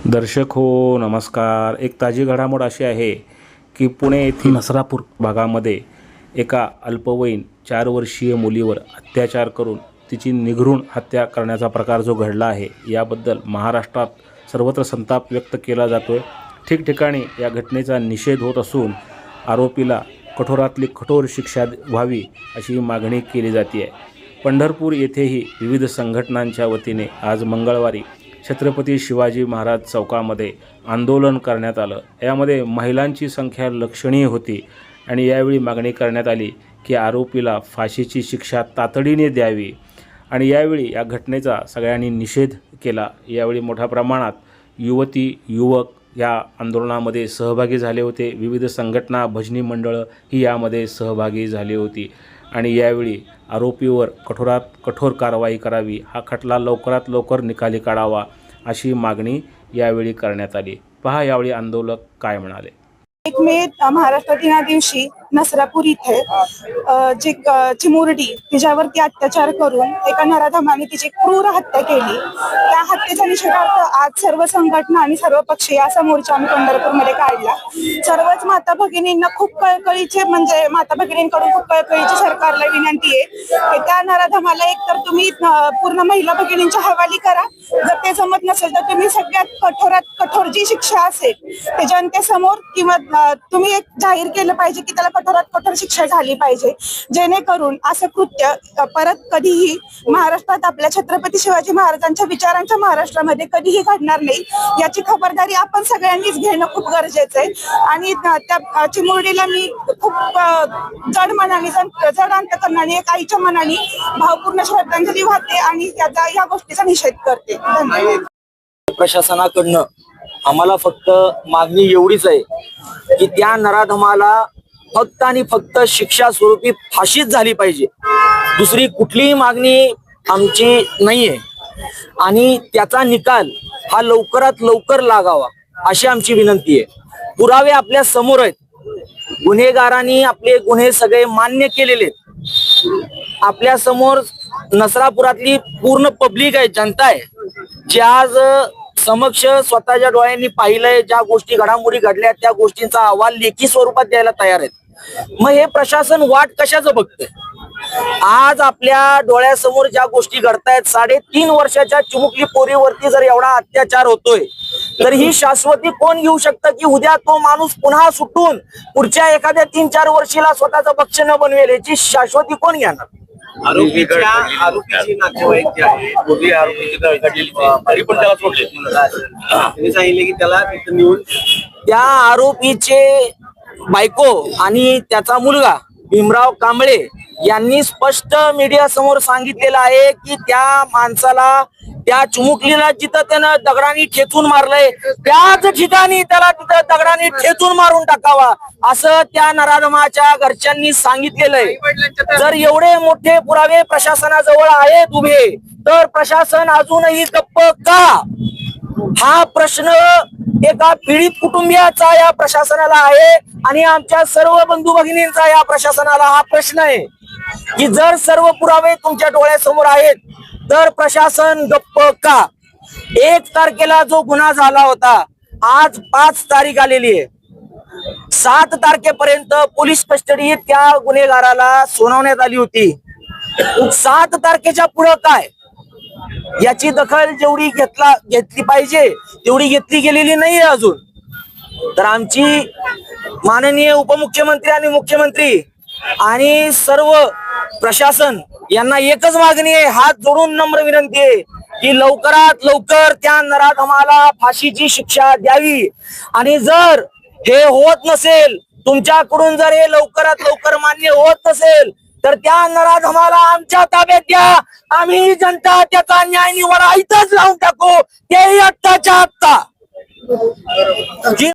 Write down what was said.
दर्शक हो नमस्कार. एक ताजी घडामोड अशी आहे की पुणे येथील नसरापूर भागामध्ये एका अल्पवयीन 4 वर्षीय मुलीवर अत्याचार करून तिची निघरून हत्या करण्याचा प्रकार जो घडला आहे, याबद्दल महाराष्ट्रात सर्वत्र संताप व्यक्त केला जातोय. ठिकठिकाणी या घटनेचा निषेध होत असून आरोपीला कठोरातली कठोर शिक्षा व्हावी अशी मागणी केली जाते आहे. पंढरपूर येथेही विविध संघटनांच्या वतीने आज मंगळवारी छत्रपती शिवाजी महाराज चौकामध्ये आंदोलन करण्यात आलं. यामध्ये महिलांची संख्या लक्षणीय होती आणि यावेळी मागणी करण्यात आली की आरोपीला फाशीची शिक्षा तातडीने द्यावी. आणि यावेळी या घटनेचा सगळ्यांनी निषेध केला. यावेळी मोठ्या प्रमाणात युवती युवक या आंदोलनामध्ये सहभागी झाले होते. विविध संघटना भजनी मंडळं ही यामध्ये सहभागी झाली होती. आणि यावेळी आरोपीवर कठोरात कठोर कारवाई करावी, हा खटला लवकरात लवकर निकाली काढावा अशी मागणी यावेळी करण्यात आली. पहा यावेळी आंदोलक काय म्हणाले. 1 मे महाराष्ट्र दिना दिवशी नसरापूर इथे जी चिमुरडी तिच्यावरती अत्याचार करून एका नराधमाने तिची क्रूर हत्या केली. त्या हत्येच्या निषेधार्थ आज सर्व संघटना आणि सर्व पक्षीय असा मोर्चा आम्ही पंढरपूरमध्ये काढला. सर्वच माता भगिनींना खूप कळकळीचे म्हणजे माता भगिनींकडून खूप कळकळीची सरकारला विनंती आहे की त्या नराधमाला एकतर तुम्ही पूर्ण महिला भगिनींच्या हवाली करा, जर ते जमत नसेल तर तुम्ही सगळ्यात कठोरात कठोर जी शिक्षा असेल ते जनतेसमोर किंवा तुम्ही एक जाहीर केलं पाहिजे की त्याला कठोरात कठोर शिक्षा झाली पाहिजे, जेणेकरून असं कृत्य परत कधीही महाराष्ट्रात आपल्या छत्रपती शिवाजी महाराजांच्या विचारांच्या महाराष्ट्रामध्ये कधीही घडणार नाही. याची खबरदारी आपण सगळ्यांनीच घेणं खूप गरजेचं आहे. आणि त्या चिमुरडीला मी खूप जड मनाने जड अंतकरणाने एक आईच्या मनाने भावपूर्ण श्रद्धांजली वाहते आणि या गोष्टीचा निषेध करते. धन्यवाद. प्रशासनाकडनं आम्हाला फक्त मागणी एवढीच आहे की त्या नराधमाला फक्त आणि फक्त शिक्षा स्वरूपी फाशीच झाली पाहिजे. दुसरी कुठलीही मागणी आमची नाहीये आणि त्याचा निकाल हा लवकरात लवकर लागावा अशी आमची विनंती आहे. पुरावे आपल्या समोर आहेत. गुन्हेगारांनी आपले गुन्हे सगळे मान्य केलेले आहेत. आपल्या समोर नसरापुरातली पूर्ण पब्लिक आहे, जनता आहे, जी आज समक्ष स्वतःच्या डोळ्यांनी पाहिलंय. ज्या गोष्टी घडामोडी घडल्या त्या गोष्टींचा अहवाल लेखी स्वरूपात द्यायला तयार आहेत. मग हे प्रशासन वाट कशाचं बघतंय? आज आपल्या डोळ्यासमोर ज्या गोष्टी घडतायत, 3.5 वर्षाच्या चिमुकली पोरीवरती जर एवढा अत्याचार होतोय तर ही शाश्वती कोण घेऊ शकतं की उद्या तो माणूस पुन्हा सुटून पुढच्या एखाद्या 3-4 वर्षीला स्वतःचं पक्ष न बनवेल, याची शाश्वती कोण घेणार? आरोपीची नातेवाईक जे आहे, दोघे आरोपीची तरी पण त्याला सोडले. त्यांनी सांगितले की त्याला तिथं नेऊन त्या आरोपीचे बायको आणि त्याचा मुलगा भीमराव कांबळे यांनी स्पष्ट मीडिया समोर सांगितलेलं आहे की त्या माणसाला, त्या चिमुकलीला जिथं त्यानं दगडाने ठेचून मारलंय त्याच ठिकाणी त्याला तिथं दगडाने ठेचून मारून टाकावा असं त्या नराधमाच्या घरच्यांनी सांगितलेलं आहे. जर एवढे मोठे पुरावे प्रशासनाजवळ आहेत उभे, तर प्रशासन अजूनही गप्प का? हा प्रश्न एका पीडित कुटुंबियाचा या प्रशासनाला आहे आणि आमच्या सर्व बंधू भगिनींचा या प्रशासनाला हा प्रश्न आहे की जर सर्व पुरावे तुमच्या डोळ्यासमोर आहेत तर प्रशासन गप्प का? 1 तारखेला जो गुन्हा झाला होता, आज 5 तारीख आलेली आहे. 7 तारखेपर्यंत पोलीस कस्टडीत त्या गुन्हेगाराला सुनावण्यात आली होती. 7 तारखेच्या पुढे काय? याची दखल जेवढी घेतली पाहिजे तेवढी घेतली गेलेली नाहीये अजून. तर आमची माननीय उपमुख्यमंत्री आणि मुख्यमंत्री आणि सर्व प्रशासन यांना एकच मागणी आहे, हात जोडून नम्र विनंती आहे की लवकरात लवकर त्या नराधमाला फाशीची शिक्षा द्यावी. आणि जर हे होत नसेल, तुमच्याकडून जर हे लवकरात लवकर मान्य होत नसेल, तर त्या नराधमाला आमच्या ताब्यात द्या. आम्ही जनता त्याचा न्याय निवाडा इथंच लावून टाकू, तेही आत्ताच्या आत्ता.